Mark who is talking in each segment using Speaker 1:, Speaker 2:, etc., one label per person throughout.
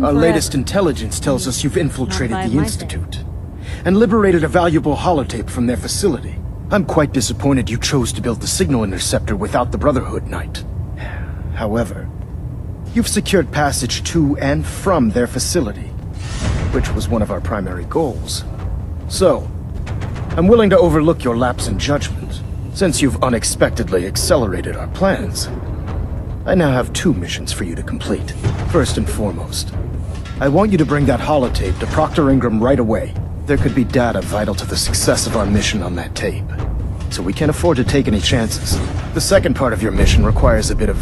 Speaker 1: Our latest intelligence tells us you've infiltrated the Institute and liberated a valuable holotape from their facility. I'm quite disappointed you chose to build the signal interceptor without the Brotherhood Knight. However, you've secured passage to and from their facility, which was one of our primary goals. So, I'm willing to overlook your lapse in judgment, since you've unexpectedly accelerated our plans. I now have 2 missions for you to complete. First and foremost, I want you to bring that holotape to Proctor Ingram right away. There could be data vital to the success of our mission on that tape, so we can't afford to take any chances. The second part of your mission requires a bit of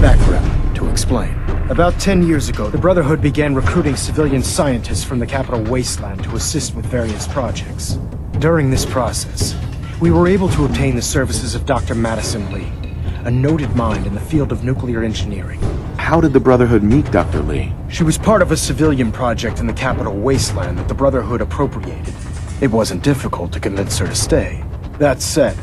Speaker 1: background to explain. About 10 years ago, the Brotherhood began recruiting civilian scientists from the capital wasteland to assist with various projects. During this process, we were able to obtain the services of Dr. Madison Lee, a noted mind in the field of nuclear engineering.
Speaker 2: How did the Brotherhood meet Dr. Lee?
Speaker 1: She was part of a civilian project in the capital wasteland that the Brotherhood appropriated. It wasn't difficult to convince her to stay. That said,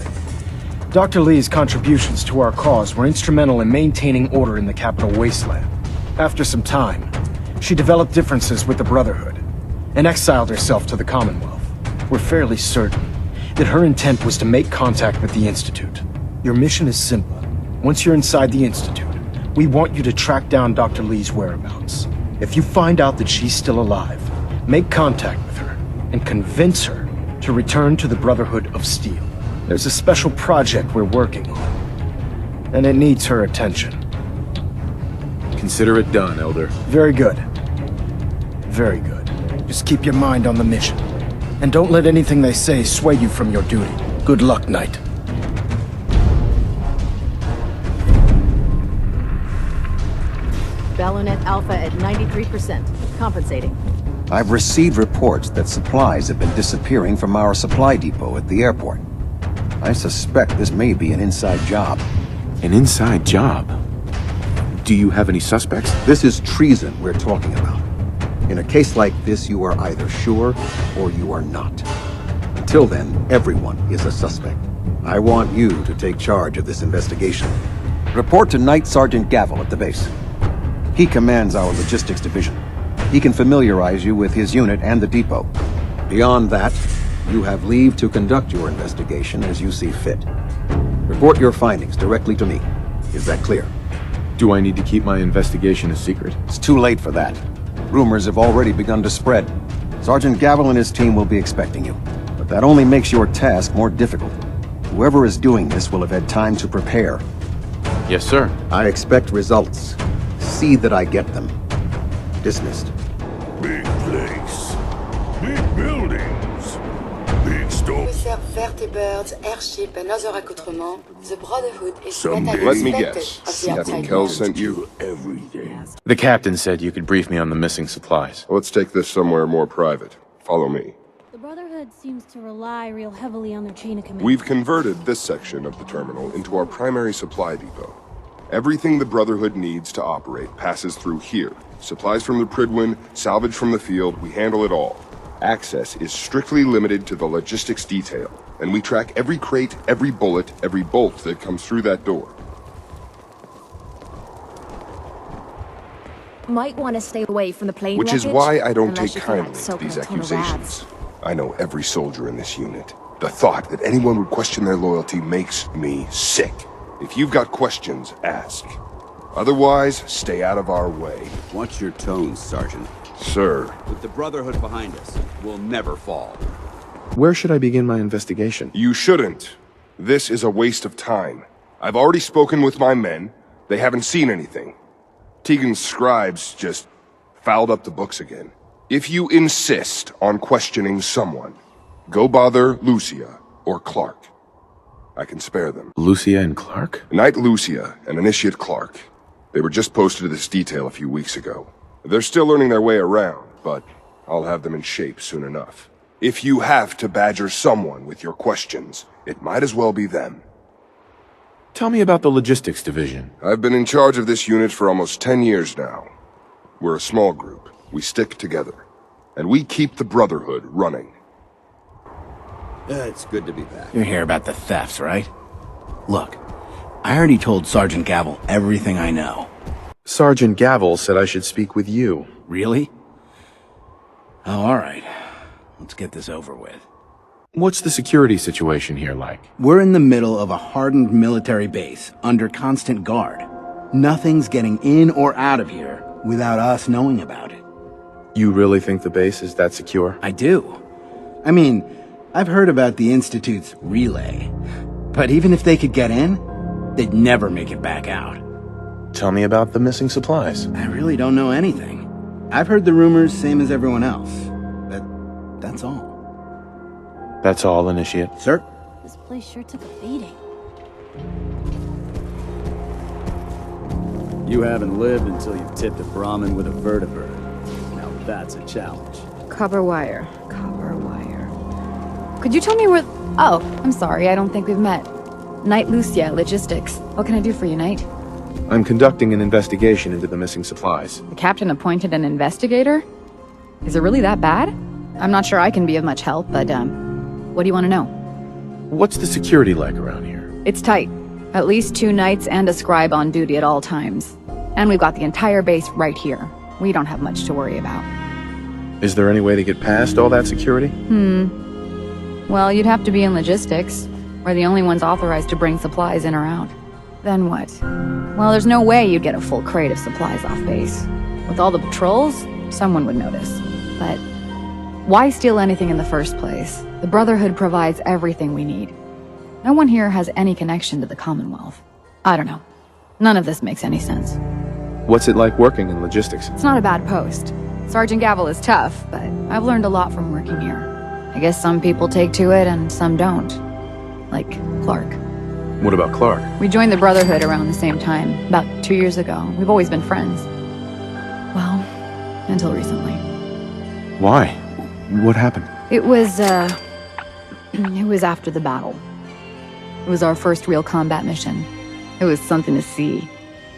Speaker 1: Dr. Lee's contributions to our cause were instrumental in maintaining order in the capital wasteland. After some time, she developed differences with the Brotherhood and exiled herself to the Commonwealth. We're fairly certain that her intent was to make contact with the Institute. Your mission is simple. Once you're inside the Institute, we want you to track down Dr. Lee's whereabouts. If you find out that she's still alive, make contact with her and convince her to return to the Brotherhood of Steel. There's a special project we're working on, and it needs her attention.
Speaker 2: Consider it done, Elder.
Speaker 1: Very good. Very good. Just keep your mind on the mission, and don't let anything they say sway you from your duty. Good luck, Knight.
Speaker 3: Ballonet Alpha at 93%. Compensating.
Speaker 4: I've received reports that supplies have been disappearing from our supply depot at the airport. I suspect this may be an inside job.
Speaker 2: An inside job? Do you have any suspects?
Speaker 4: This is treason we're talking about. In a case like this, you are either sure or you are not. Until then, everyone is a suspect. I want you to take charge of this investigation. Report to Night Sergeant Gavel at the base. He commands our logistics division. He can familiarize you with his unit and the depot. Beyond that, you have leave to conduct your investigation as you see fit. Report your findings directly to me. Is that clear?
Speaker 2: Do I need to keep my investigation a secret?
Speaker 4: It's too late for that. Rumors have already begun to spread. Sergeant Gavel and his team will be expecting you. But that only makes your task more difficult. Whoever is doing this will have had time to prepare.
Speaker 2: Yes, sir.
Speaker 4: I expect results. See that I get them. Dismissed.
Speaker 5: Big place. Big buildings. Big store.
Speaker 6: Serve vertebrates, airship, and other accoutrements, the Brotherhood is
Speaker 5: Someday.
Speaker 7: Let me guess.
Speaker 6: of the
Speaker 7: Captain
Speaker 6: outside
Speaker 7: Kell
Speaker 6: world.
Speaker 7: sent you?
Speaker 5: Every day.
Speaker 2: The captain said you could brief me on the missing supplies.
Speaker 7: Let's take this somewhere more private. Follow me.
Speaker 8: The Brotherhood seems to rely real heavily on their chain of command.
Speaker 7: We've converted this section of the terminal into our primary supply depot. Everything the Brotherhood needs to operate passes through here. Supplies from the Pridwin, salvage from the field, we handle it all. Access is strictly limited to the logistics detail, and we track every crate, every bullet, every bolt that comes through that door.
Speaker 8: Might want to stay away from the plane
Speaker 7: Which is
Speaker 8: wreckage,
Speaker 7: why I don't
Speaker 8: unless
Speaker 7: take
Speaker 8: you feel like
Speaker 7: kindly to
Speaker 8: soaking
Speaker 7: these
Speaker 8: a ton of
Speaker 7: accusations.
Speaker 8: rads.
Speaker 7: I know every soldier in this unit. The thought that anyone would question their loyalty makes me sick. If you've got questions, ask. Otherwise, stay out of our way.
Speaker 9: Watch your tone, Sergeant.
Speaker 7: Sir.
Speaker 9: With the Brotherhood behind us, we'll never fall.
Speaker 2: Where should I begin my investigation?
Speaker 7: You shouldn't. This is a waste of time. I've already spoken with my men. They haven't seen anything. Tegan's scribes just fouled up the books again. If you insist on questioning someone, go bother Lucia or Clark. I can spare them.
Speaker 2: Lucia and Clark?
Speaker 7: Knight Lucia and Initiate Clark. They were just posted to this detail a few weeks ago. They're still learning their way around, but I'll have them in shape soon enough. If you have to badger someone with your questions, it might as well be them.
Speaker 2: Tell me about the logistics division.
Speaker 7: I've been in charge of this unit for almost 10 years now. We're a small group. We stick together. And we keep the Brotherhood running.
Speaker 9: It's good to be back.
Speaker 10: You hear about the thefts, right? Look, I already told Sergeant Gavel everything I know.
Speaker 2: Sergeant Gavel said I should speak with you.
Speaker 10: Really? Oh, alright. Let's get this over with.
Speaker 2: What's the security situation here like?
Speaker 10: We're in the middle of a hardened military base, under constant guard. Nothing's getting in or out of here without us knowing about it.
Speaker 2: You really think the base is that secure?
Speaker 10: I do. I mean, I've heard about the Institute's relay. But even if they could get in, they'd never make it back out.
Speaker 2: Tell me about the missing supplies.
Speaker 10: I really don't know anything. I've heard the rumors, same as everyone else. But that's all.
Speaker 2: That's all, Initiate?
Speaker 10: Sir?
Speaker 8: This place sure took a beating.
Speaker 11: You haven't lived until you've tipped a Brahmin with a vertibird. Now that's a challenge.
Speaker 3: Copper wire. Copper wire. Could you tell me where... Oh, I'm sorry, I don't think we've met. Knight Lucia, Logistics. What can I do for you, Knight?
Speaker 2: I'm conducting an investigation into the missing supplies.
Speaker 3: The captain appointed an investigator? Is it really that bad? I'm not sure I can be of much help, but, what do you want to know?
Speaker 2: What's the security like around here?
Speaker 3: It's tight. At least 2 knights and a scribe on duty at all times. And we've got the entire base right here. We don't have much to worry about.
Speaker 2: Is there any way to get past all that security?
Speaker 3: Well, you'd have to be in logistics. We're the only ones authorized to bring supplies in or out. Then what? Well, there's no way you'd get a full crate of supplies off base. With all the patrols, someone would notice. But why steal anything in the first place? The Brotherhood provides everything we need. No one here has any connection to the Commonwealth. I don't know. None of this makes any sense.
Speaker 2: What's it like working in logistics?
Speaker 3: It's not a bad post. Sergeant Gavel is tough, but I've learned a lot from working here. I guess some people take to it and some don't. Like Clark.
Speaker 2: What about Clark?
Speaker 3: We joined the Brotherhood around the same time, about 2 years ago. We've always been friends. Well, until recently.
Speaker 2: Why? What happened?
Speaker 3: It was after the battle. It was our first real combat mission. It was something to see.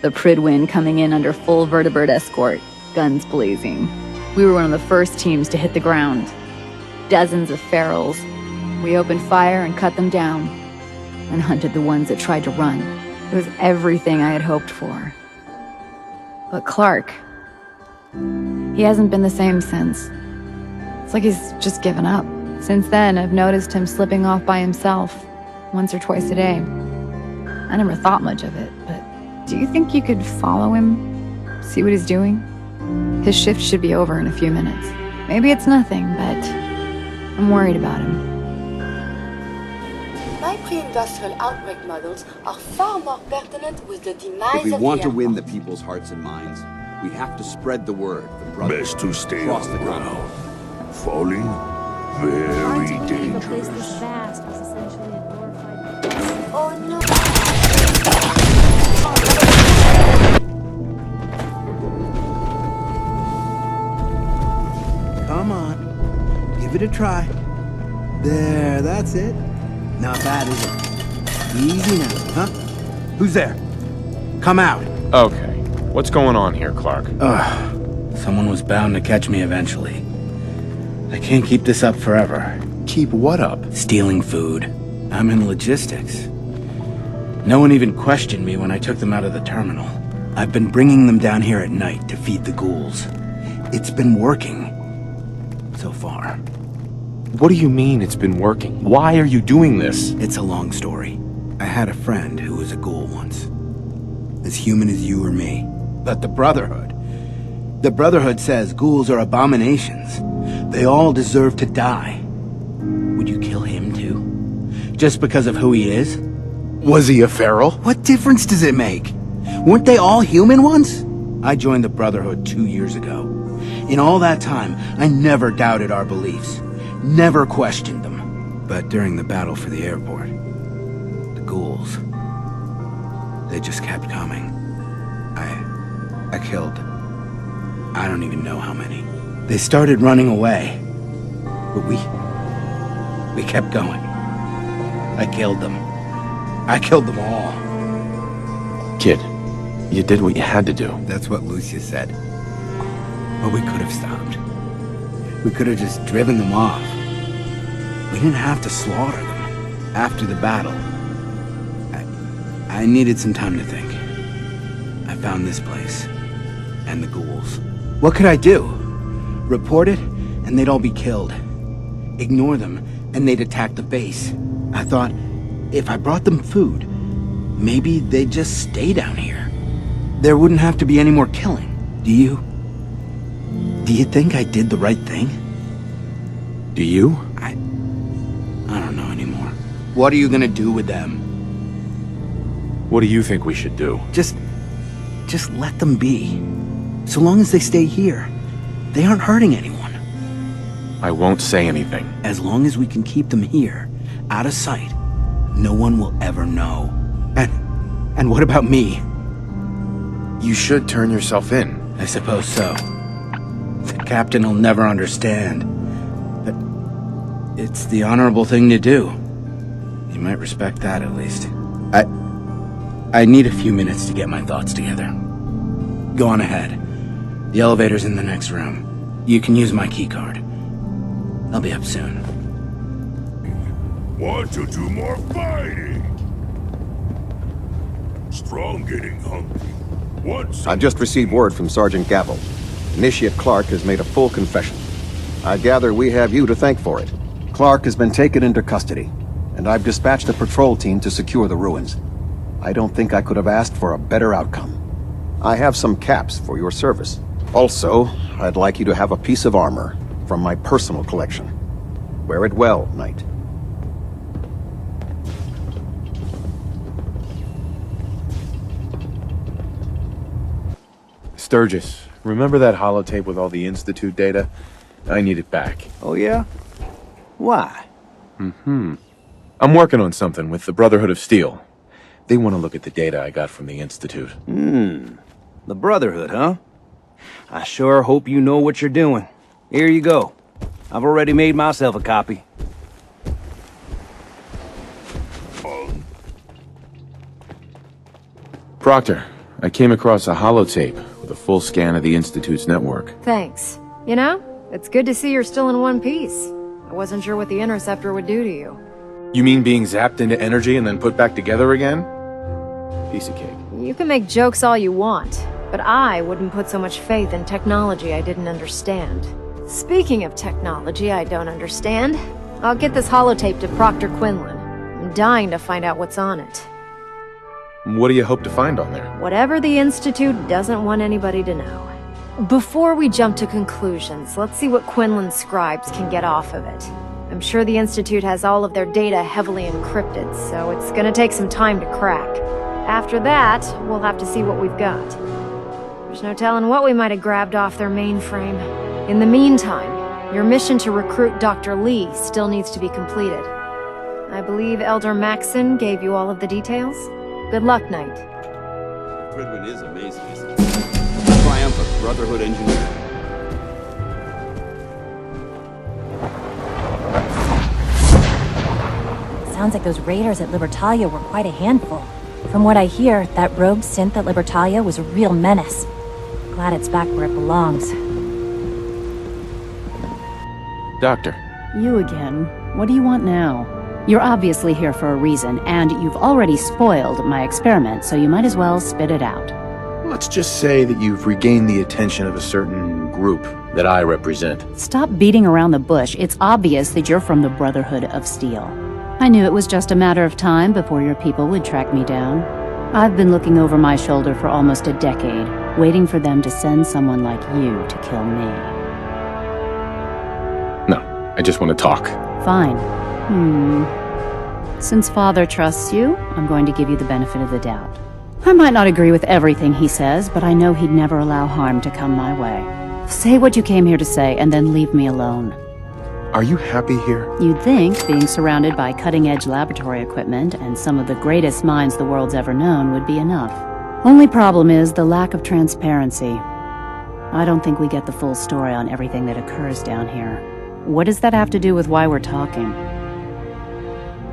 Speaker 3: The Pridwin coming in under full vertibird escort, guns blazing. We were one of the first teams to hit the ground. Dozens of ferals. We opened fire and cut them down, and hunted the ones that tried to run. It was everything I had hoped for. But Clark, he hasn't been the same since. It's like he's just given up. Since then, I've noticed him slipping off by himself, once or twice a day. I never thought much of it, but do you think you could follow him? See what he's doing? His shift should be over in a few minutes. Maybe it's nothing, but I'm worried about him.
Speaker 6: My pre-industrial outbreak models are far more pertinent with the demise
Speaker 9: If we
Speaker 6: of
Speaker 9: want
Speaker 6: the
Speaker 9: to win the
Speaker 6: airport.
Speaker 9: people's hearts and minds, we have to spread the word. The Brotherhood
Speaker 5: Best to stay
Speaker 9: across
Speaker 5: on
Speaker 9: the
Speaker 5: the
Speaker 9: continent.
Speaker 5: ground. Falling?
Speaker 8: Hard
Speaker 5: Very
Speaker 8: to believe a place this
Speaker 5: dangerous.
Speaker 8: vast was essentially a glorified...
Speaker 6: Oh no!
Speaker 10: Come on. Give it a try. There, that's it. Not bad, is it? Easy now, huh? Who's there? Come out.
Speaker 2: Okay. What's going on here, Clark?
Speaker 10: Someone was bound to catch me eventually. I can't keep this up forever.
Speaker 2: Keep what up?
Speaker 10: Stealing food. I'm in logistics. No one even questioned me when I took them out of the terminal. I've been bringing them down here at night to feed the ghouls. It's been working. So far.
Speaker 2: What do you mean it's been working? Why are you doing this?
Speaker 10: It's a long story. I had a friend who was a ghoul once. As human as you or me. But the Brotherhood says ghouls are abominations. They all deserve to die. Would you kill him too? Just because of who he is?
Speaker 2: Was he a feral?
Speaker 10: What difference does it make? Weren't they all human once? I joined the Brotherhood 2 years ago. In all that time, I never doubted our beliefs. Never questioned them. But during the battle for the airport, the ghouls, they just kept coming. I killed, I don't even know how many. They started running away. But we kept going. I killed them. I killed them all.
Speaker 2: Kid, you did what you had to do.
Speaker 10: That's what Lucia said. But we could have stopped. We could have just driven them off. We didn't have to slaughter them. After the battle, I needed some time to think. I found this place. and the ghouls. What could I do? Report it, and they'd all be killed. Ignore them, and they'd attack the base. I thought, if I brought them food, maybe they'd just stay down here. There wouldn't have to be any more killing. Do you think I did the right thing?
Speaker 2: Do you?
Speaker 10: I don't know anymore. What are you gonna do with them?
Speaker 2: What do you think we should do?
Speaker 10: Just let them be. So long as they stay here, they aren't hurting anyone.
Speaker 2: I won't say anything.
Speaker 10: As long as we can keep them here, out of sight, no one will ever know. And what about me?
Speaker 2: You should turn yourself in.
Speaker 10: I suppose so. The captain will never understand. But it's the honorable thing to do. You might respect that at least. I need a few minutes to get my thoughts together. Go on ahead. The elevator's in the next room. You can use my keycard. I'll be up soon.
Speaker 5: Want to do more fighting? Strong getting hungry.
Speaker 4: I've just received word from Sergeant Gavel. Initiate Clark has made a full confession. I gather we have you to thank for it. Clark has been taken into custody, and I've dispatched a patrol team to secure the ruins. I don't think I could have asked for a better outcome. I have some caps for your service. Also, I'd like you to have a piece of armor from my personal collection. Wear it well, Knight.
Speaker 2: Sturgis, remember that holotape with all the Institute data? I need it back.
Speaker 11: Oh yeah? Why?
Speaker 2: I'm working on something with the Brotherhood of Steel. They want to look at the data I got from the Institute.
Speaker 11: The Brotherhood, huh? I sure hope you know what you're doing. Here you go. I've already made myself a copy.
Speaker 2: Proctor, I came across a holotape with a full scan of the Institute's network.
Speaker 12: Thanks. You know, it's good to see you're still in one piece. I wasn't sure what the Interceptor would do to you.
Speaker 2: You mean being zapped into energy and then put back together again? Piece of cake.
Speaker 12: You can make jokes all you want, but I wouldn't put so much faith in technology I didn't understand. Speaking of technology I don't understand, I'll get this holotape to Proctor Quinlan. I'm dying to find out what's on it.
Speaker 2: What do you hope to find on there?
Speaker 12: Whatever the Institute doesn't want anybody to know. Before we jump to conclusions, let's see what Quinlan's scribes can get off of it. I'm sure the Institute has all of their data heavily encrypted, so it's gonna take some time to crack. After that, we'll have to see what we've got. There's no telling what we might have grabbed off their mainframe. In the meantime, your mission to recruit Dr. Lee still needs to be completed. I believe Elder Maxson gave you all of the details? Good luck, Knight.
Speaker 9: Pridwin is amazing, isn't it? Triumph of Brotherhood engineering.
Speaker 13: Sounds like those raiders at Libertalia were quite a handful. From what I hear, that rogue synth at Libertalia was a real menace. Glad it's back where it belongs.
Speaker 2: Doctor.
Speaker 14: You again. What do you want now? You're obviously here for a reason, and you've already spoiled my experiment, so you might as well spit it out.
Speaker 2: Let's just say that you've regained the attention of a certain group that I represent.
Speaker 14: Stop beating around the bush. It's obvious that you're from the Brotherhood of Steel. I knew it was just a matter of time before your people would track me down. I've been looking over my shoulder for almost a decade, waiting for them to send someone like you to kill me.
Speaker 2: No, I just want to talk.
Speaker 14: Fine. Since Father trusts you, I'm going to give you the benefit of the doubt. I might not agree with everything he says, but I know he'd never allow harm to come my way. Say what you came here to say, and then leave me alone.
Speaker 2: Are you happy here?
Speaker 14: You'd think being surrounded by cutting-edge laboratory equipment and some of the greatest minds the world's ever known would be enough. Only problem is the lack of transparency. I don't think we get the full story on everything that occurs down here. What does that have to do with why we're talking?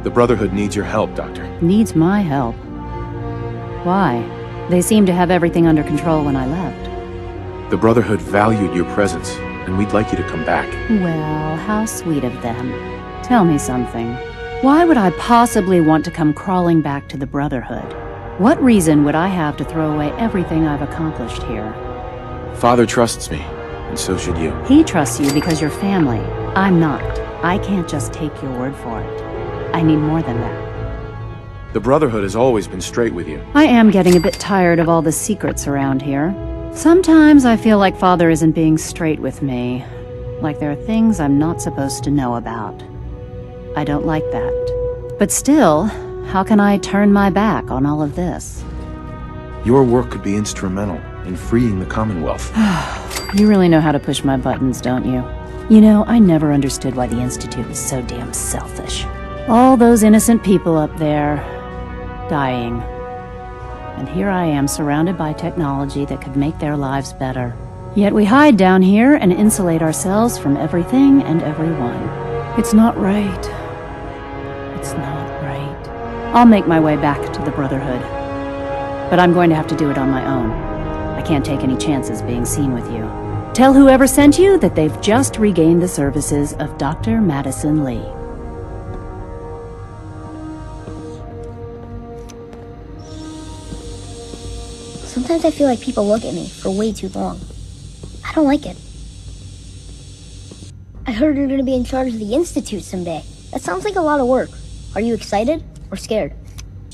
Speaker 2: The Brotherhood needs your help, Doctor.
Speaker 14: Needs my help? Why? They seemed to have everything under control when I left.
Speaker 2: The Brotherhood valued your presence, and we'd like you to come back.
Speaker 14: Well, how sweet of them. Tell me something. Why would I possibly want to come crawling back to the Brotherhood? What reason would I have to throw away everything I've accomplished here?
Speaker 2: Father trusts me, and so should you.
Speaker 14: He trusts you because you're family. I'm not. I can't just take your word for it. I need more than that.
Speaker 2: The Brotherhood has always been straight with you.
Speaker 14: I am getting a bit tired of all the secrets around here. Sometimes I feel like Father isn't being straight with me. Like there are things I'm not supposed to know about. I don't like that. But still, how can I turn my back on all of this?
Speaker 2: Your work could be instrumental in freeing the Commonwealth.
Speaker 14: You really know how to push my buttons, don't you? You know, I never understood why the Institute was so damn selfish. All those innocent people up there, dying. And here I am surrounded by technology that could make their lives better. Yet we hide down here and insulate ourselves from everything and everyone. It's not right. It's not right. I'll make my way back to the Brotherhood. But I'm going to have to do it on my own. I can't take any chances being seen with you. Tell whoever sent you that they've just regained the services of Dr. Madison Lee.
Speaker 15: Sometimes I feel like people look at me for way too long. I don't like it. I heard you're going to be in charge of the Institute someday. That sounds like a lot of work. Are you excited or scared?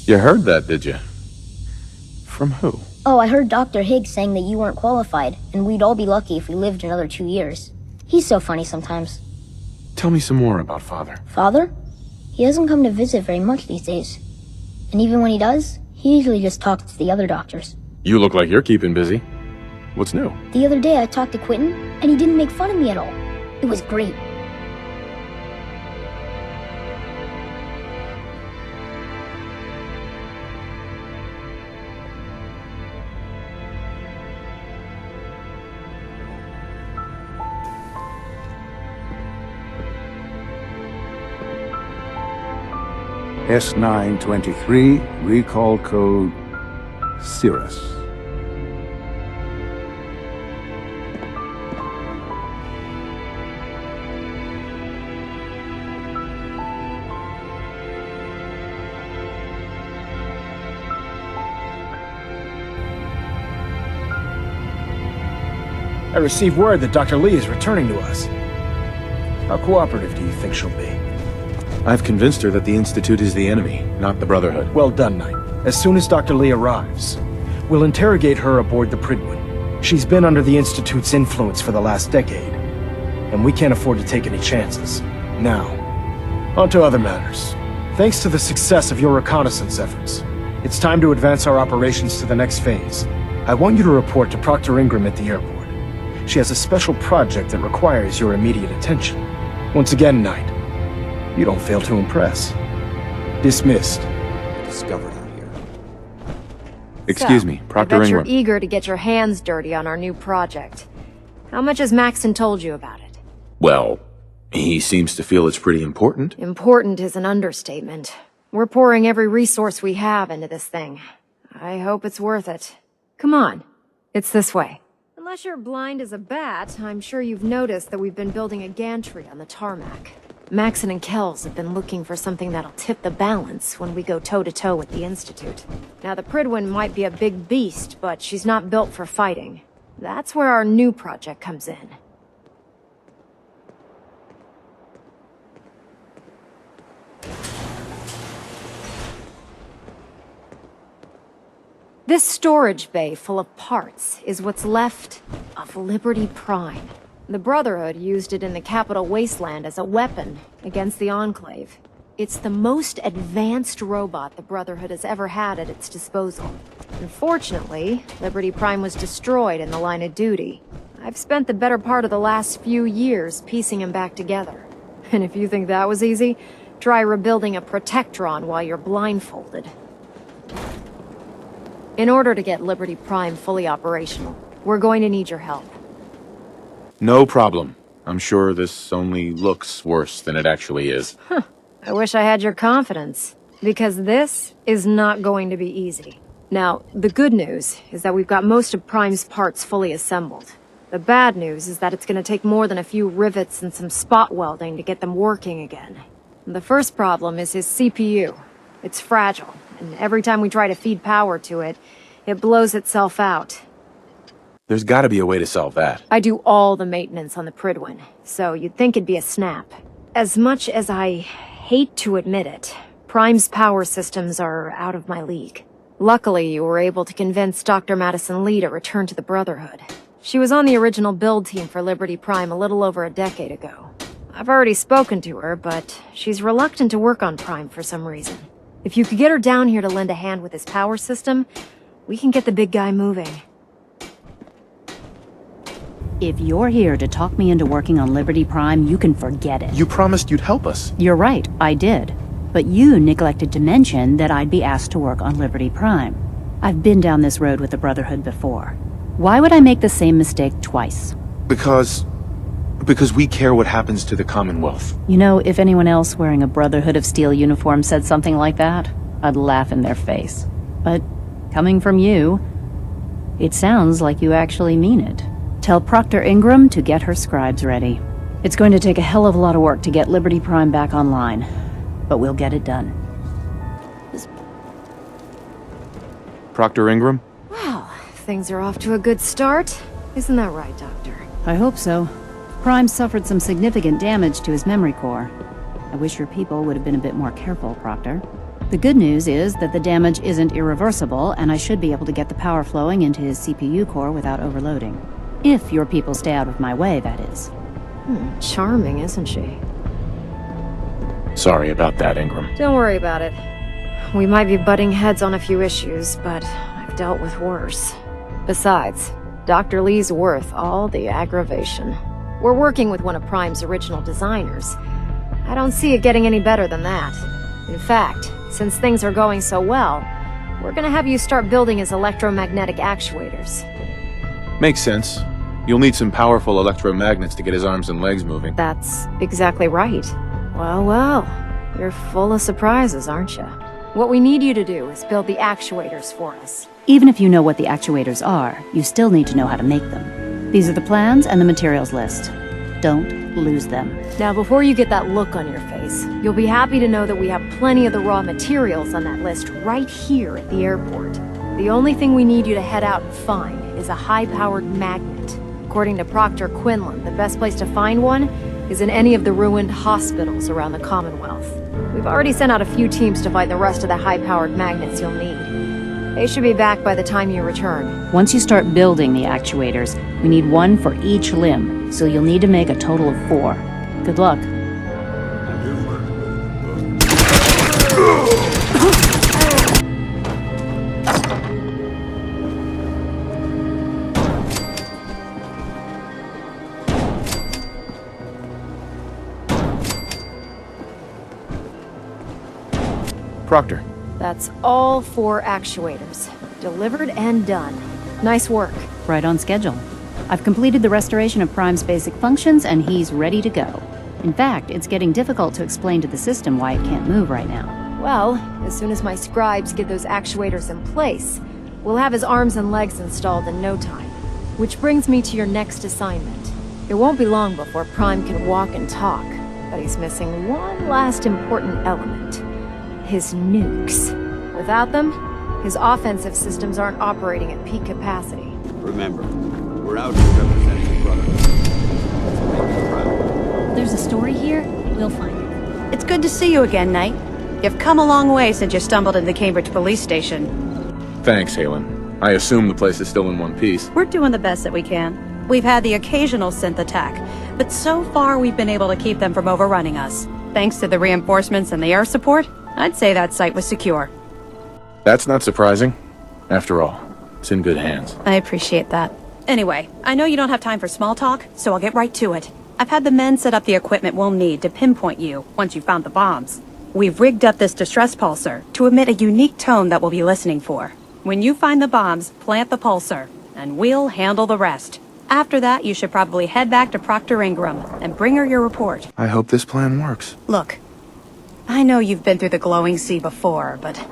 Speaker 2: You heard that, did you? From who?
Speaker 15: Oh, I heard Dr. Higgs saying that you weren't qualified, and we'd all be lucky if we lived another 2 years. He's so funny sometimes.
Speaker 2: Tell me some more about Father.
Speaker 15: Father? He doesn't come to visit very much these days. And even when he does, he usually just talks to the other doctors.
Speaker 2: You look like you're keeping busy. What's new?
Speaker 15: The other day I talked to Quentin, and he didn't make fun of me at all. It was great.
Speaker 16: S923, recall code Cirrus.
Speaker 1: I received word that Dr. Lee is returning to us. How cooperative do you think she'll be?
Speaker 2: I've convinced her that the Institute is the enemy, not the Brotherhood.
Speaker 1: Well done, Knight. As soon as Dr. Lee arrives, we'll interrogate her aboard the Pridwin. She's been under the Institute's influence for the last decade, and we can't afford to take any chances. Now, on to other matters. Thanks to the success of your reconnaissance efforts, it's time to advance our operations to the next phase. I want you to report to Proctor Ingram at the airport. She has a special project that requires your immediate attention. Once again, Knight, you don't fail to impress. Dismissed.
Speaker 4: Discovered out here.
Speaker 2: Excuse me, Proctor
Speaker 12: I bet
Speaker 2: Ingram.
Speaker 12: you're eager to get your hands dirty on our new project. How much has Maxon told you about it?
Speaker 2: Well, he seems to feel it's pretty important.
Speaker 12: Important is an understatement. We're pouring every resource we have into this thing. I hope it's worth it. Come on. It's this way. Unless you're blind as a bat, I'm sure you've noticed that we've been building a gantry on the tarmac. Maxon and Kells have been looking for something that'll tip the balance when we go toe-to-toe with the Institute. Now, the Pridwin might be a big beast, but she's not built for fighting. That's where our new project comes in. This storage bay full of parts is what's left of Liberty Prime. The Brotherhood used it in the Capital Wasteland as a weapon against the Enclave. It's the most advanced robot the Brotherhood has ever had at its disposal. Unfortunately, Liberty Prime was destroyed in the line of duty. I've spent the better part of the last few years piecing him back together. And if you think that was easy, try rebuilding a Protectron while you're blindfolded. In order to get Liberty Prime fully operational, we're going to need your help.
Speaker 2: No problem. I'm sure this only looks worse than it actually is.
Speaker 12: I wish I had your confidence, because this is not going to be easy. Now, the good news is that we've got most of Prime's parts fully assembled. The bad news is that it's going to take more than a few rivets and some spot welding to get them working again. The first problem is his CPU. It's fragile, and every time we try to feed power to it, it blows itself out.
Speaker 2: There's gotta be a way to solve that.
Speaker 12: I do all the maintenance on the Pridwin, so you'd think it'd be a snap. As much as I hate to admit it, Prime's power systems are out of my league. Luckily, you were able to convince Dr. Madison Lee to return to the Brotherhood. She was on the original build team for Liberty Prime a little over a decade ago. I've already spoken to her, but she's reluctant to work on Prime for some reason. If you could get her down here to lend a hand with his power system, we can get the big guy moving.
Speaker 14: If you're here to talk me into working on Liberty Prime, you can forget it.
Speaker 2: You promised you'd help us.
Speaker 14: You're right, I did. But you neglected to mention that I'd be asked to work on Liberty Prime. I've been down this road with the Brotherhood before. Why would I make the same mistake twice?
Speaker 2: Because we care what happens to the Commonwealth.
Speaker 14: You know, if anyone else wearing a Brotherhood of Steel uniform said something like that, I'd laugh in their face. But coming from you, it sounds like you actually mean it. Tell Proctor Ingram to get her scribes ready. It's going to take a hell of a lot of work to get Liberty Prime back online, but we'll get it done.
Speaker 2: Proctor Ingram?
Speaker 12: Well, things are off to a good start. Isn't that right, Doctor?
Speaker 14: I hope so. Prime suffered some significant damage to his memory core. I wish your people would have been a bit more careful, Proctor. The good news is that the damage isn't irreversible, and I should be able to get the power flowing into his CPU core without overloading. If your people stay out of my way, that is.
Speaker 12: Charming, isn't she?
Speaker 2: Sorry about that, Ingram.
Speaker 12: Don't worry about it. We might be butting heads on a few issues, but I've dealt with worse. Besides, Dr. Lee's worth all the aggravation. We're working with one of Prime's original designers. I don't see it getting any better than that. In fact, since things are going so well, we're gonna have you start building his electromagnetic actuators.
Speaker 2: Makes sense. You'll need some powerful electromagnets to get his arms and legs moving.
Speaker 12: That's exactly right. Well, you're full of surprises, aren't you? What we need you to do is build the actuators for us.
Speaker 14: Even if you know what the actuators are, you still need to know how to make them. These are the plans and the materials list. Don't lose them.
Speaker 12: Now, before you get that look on your face, you'll be happy to know that we have plenty of the raw materials on that list right here at the airport. The only thing we need you to head out and find is a high-powered magnet. According to Proctor Quinlan, the best place to find one is in any of the ruined hospitals around the Commonwealth. We've already sent out a few teams to find the rest of the high-powered magnets you'll need. They should be back by the time you return.
Speaker 14: Once you start building the actuators, we need one for each limb, so you'll need to make a total of 4. Good luck.
Speaker 2: Proctor.
Speaker 12: That's all 4 actuators. Delivered and done. Nice work.
Speaker 14: Right on schedule. I've completed the restoration of Prime's basic functions, and he's ready to go. In fact, it's getting difficult to explain to the system why it can't move right now.
Speaker 12: Well, as soon as my scribes get those actuators in place, we'll have his arms and legs installed in no time. Which brings me to your next assignment. It won't be long before Prime can walk and talk, but he's missing one last important element. His nukes. Without them, his offensive systems aren't operating at peak capacity.
Speaker 9: Remember, we're out here representing the Brotherhood. So make us proud.
Speaker 13: There's a story here. We'll find it.
Speaker 17: It's good to see you again, Knight. You've come a long way since you stumbled into the Cambridge police station.
Speaker 2: Thanks, Halen. I assume the place is still in one piece.
Speaker 17: We're doing the best that we can. We've had the occasional synth attack, but so far we've been able to keep them from overrunning us. Thanks to the reinforcements and the air support, I'd say that site was secure.
Speaker 2: That's not surprising. After all, it's in good hands.
Speaker 17: I appreciate that. Anyway, I know you don't have time for small talk, so I'll get right to it. I've had the men set up the equipment we'll need to pinpoint you once you've found the bombs. We've rigged up this distress pulsar to emit a unique tone that we'll be listening for. When you find the bombs, plant the pulsar, and we'll handle the rest. After that, you should probably head back to Proctor Ingram and bring her your report.
Speaker 2: I hope this plan works.
Speaker 17: Look, I know you've been through the glowing sea before, but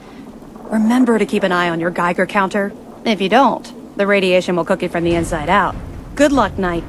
Speaker 17: remember to keep an eye on your Geiger counter. If you don't, the radiation will cook you from the inside out. Good luck, Knight.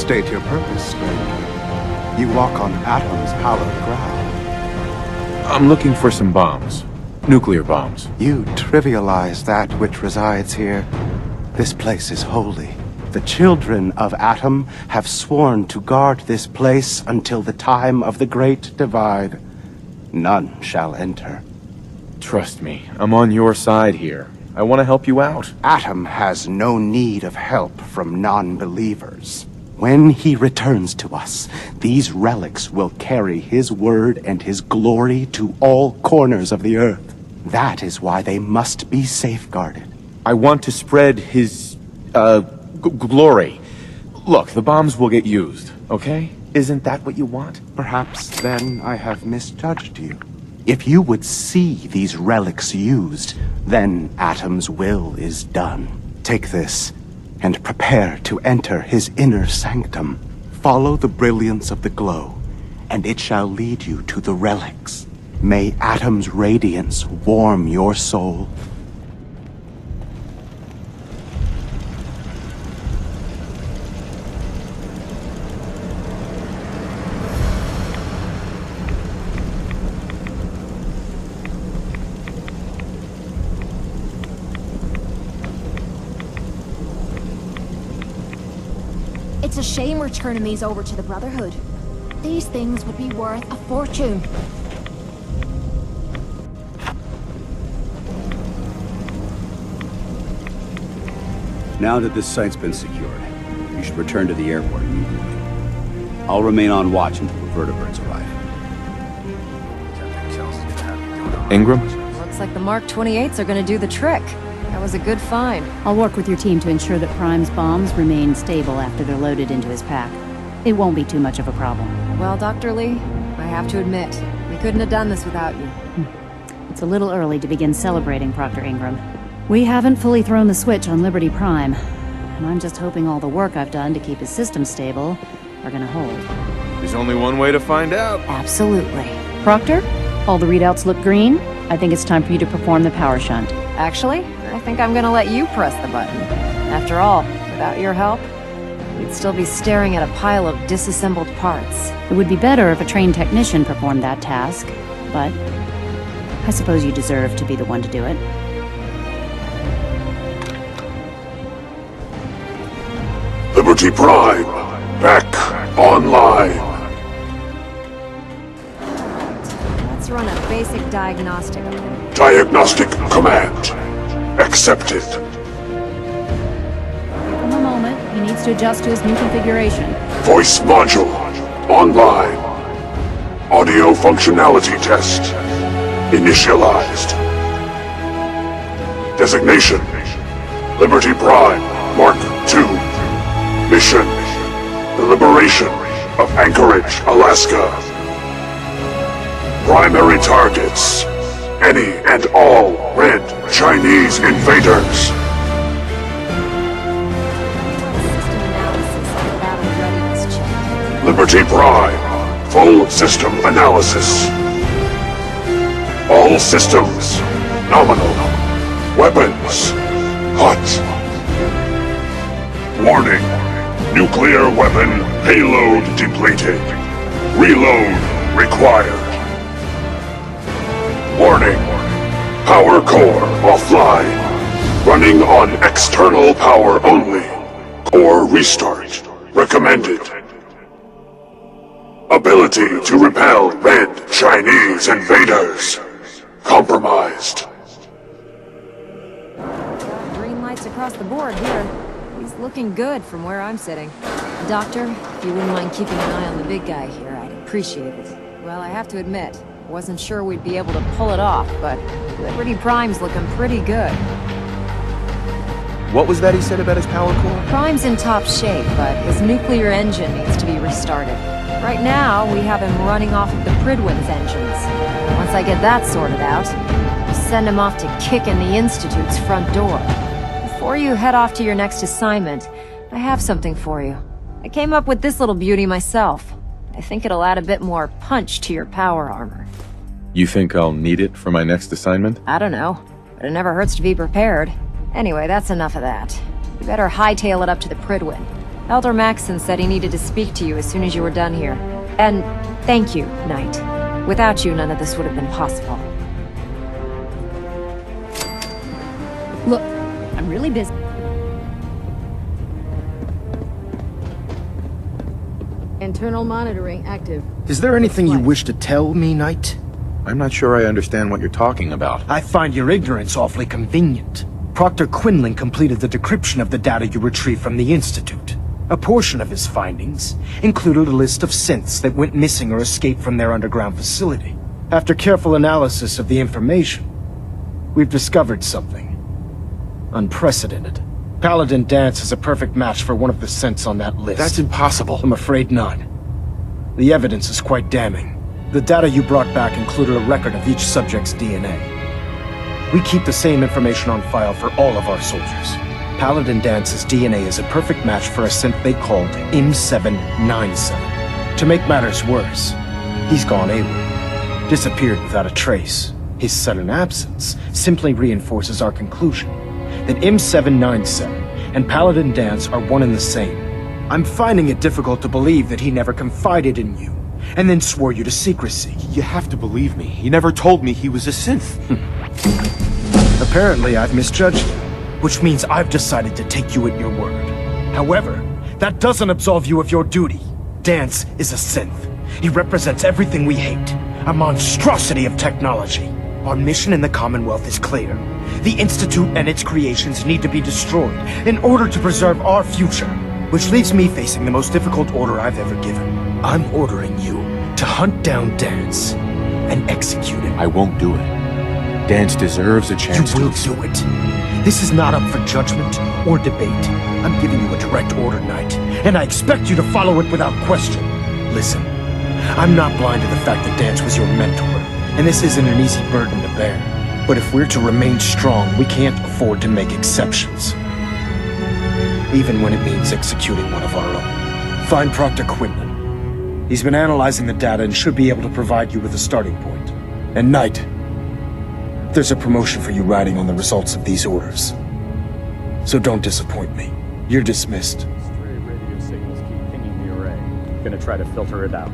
Speaker 18: State your purpose, stranger. You walk on Atom's hallowed ground.
Speaker 2: I'm looking for some bombs. Nuclear bombs.
Speaker 18: You trivialize that which resides here. This place is holy. The children of Atom have sworn to guard this place until the time of the Great Divide. None shall enter.
Speaker 2: Trust me, I'm on your side here. I want to help you out.
Speaker 18: Atom has no need of help from non-believers. When he returns to us, these relics will carry his word and his glory to all corners of the earth. That is why they must be safeguarded.
Speaker 2: I want to spread his, glory. Look, the bombs will get used, okay? Isn't that what you want?
Speaker 18: Perhaps then I have misjudged you. If you would see these relics used, then Atom's will is done. Take this, and prepare to enter his inner sanctum. Follow the brilliance of the glow, and it shall lead you to the relics. May Atom's radiance warm your soul.
Speaker 19: It's a shame we're turning these over to the Brotherhood. These things would be worth a fortune.
Speaker 9: Now that this site's been secured, you should return to the airport immediately. I'll remain on watch until the vertebrates arrive.
Speaker 2: Ingram?
Speaker 12: Looks like the Mark 28s are gonna do the trick. That was a good find.
Speaker 14: I'll work with your team to ensure that Prime's bombs remain stable after they're loaded into his pack. It won't be too much of a problem.
Speaker 12: Well, Dr. Lee, I have to admit, we couldn't have done this without you.
Speaker 14: It's a little early to begin celebrating, Proctor Ingram. We haven't fully thrown the switch on Liberty Prime, and I'm just hoping all the work I've done to keep his system stable are gonna hold.
Speaker 2: There's only one way to find out.
Speaker 12: Absolutely.
Speaker 14: Proctor, all the readouts look green. I think it's time for you to perform the power shunt.
Speaker 12: Actually, I think I'm gonna let you press the button. After all, without your help, we'd still be staring at a pile of disassembled parts.
Speaker 14: It would be better if a trained technician performed that task, but I suppose you deserve to be the one to do it.
Speaker 5: Liberty Prime, back online.
Speaker 12: Let's run a basic diagnostic of them.
Speaker 5: Diagnostic command accepted.
Speaker 14: Give him a moment. He needs to adjust to his new configuration.
Speaker 5: Voice module online. Audio functionality test initialized. Designation: Liberty Prime Mark II. Mission: the liberation of Anchorage, Alaska. Primary targets: any and all red Chinese invaders. Liberty Prime, full system analysis. All systems nominal. Weapons hot. Warning: nuclear weapon payload depleted. Reload required. Warning: power core offline. Running on external power only. Core restart recommended. Ability to repel red Chinese invaders compromised.
Speaker 12: Green lights across the board here. He's looking good from where I'm sitting. Doctor, if you wouldn't mind keeping an eye on the big guy here, I'd appreciate it. Well, I have to admit, wasn't sure we'd be able to pull it off, but Liberty Prime's looking pretty good.
Speaker 2: What was that he said about his power core?
Speaker 12: Prime's in top shape, but his nuclear engine needs to be restarted. Right now, we have him running off of the Pridwin's engines. Once I get that sorted out, I'll send him off to kick in the Institute's front door. Before you head off to your next assignment, I have something for you. I came up with this little beauty myself. I think it'll add a bit more punch to your power armor.
Speaker 2: You think I'll need it for my next assignment?
Speaker 12: I don't know, but it never hurts to be prepared. Anyway, that's enough of that. You better hightail it up to the Pridwin. Elder Maxson said he needed to speak to you as soon as you were done here. And thank you, Knight. Without you, none of this would have been possible.
Speaker 3: Look, I'm really busy.
Speaker 20: Internal monitoring active.
Speaker 1: Is there anything you wish to tell me, Knight?
Speaker 2: I'm not sure I understand what you're talking about.
Speaker 1: I find your ignorance awfully convenient. Proctor Quinlan completed the decryption of the data you retrieved from the Institute. A portion of his findings included a list of synths that went missing or escaped from their underground facility. After careful analysis of the information, we've discovered something unprecedented. Paladin Danse is a perfect match for one of the synths on that list.
Speaker 2: That's impossible.
Speaker 1: I'm afraid not. The evidence is quite damning. The data you brought back included a record of each subject's DNA. We keep the same information on file for all of our soldiers. Paladin Dance's DNA is a perfect match for a synth they called M797. To make matters worse, he's gone AWOL, disappeared without a trace. His sudden absence simply reinforces our conclusion that M797 and Paladin Danse are one and the same. I'm finding it difficult to believe that he never confided in you, and then swore you to secrecy.
Speaker 2: You have to believe me. He never told me he was a synth.
Speaker 1: Apparently I've misjudged you, which means I've decided to take you at your word. However, that doesn't absolve you of your duty. Danse is a synth. He represents everything we hate, a monstrosity of technology. Our mission in the Commonwealth is clear. The Institute and its creations need to be destroyed in order to preserve our future, which leaves me facing the most difficult order I've ever given. I'm ordering you to hunt down Danse and execute him.
Speaker 2: I won't do it. Danse deserves a chance
Speaker 1: You will do it. This is not up for judgment or debate. I'm giving you a direct order, Knight, and I expect you to follow it without question. Listen, I'm not blind to the fact that Danse was your mentor, and this isn't an easy burden to bear. But if we're to remain strong, we can't afford to make exceptions. Even when it means executing one of our own. Find Proctor Quinlan. He's been analyzing the data and should be able to provide you with a starting point. And Knight, there's a promotion for you riding on the results of these orders. So don't disappoint me. You're dismissed.
Speaker 21: Stray radio signals keep pinging the array. Gonna try to filter it out.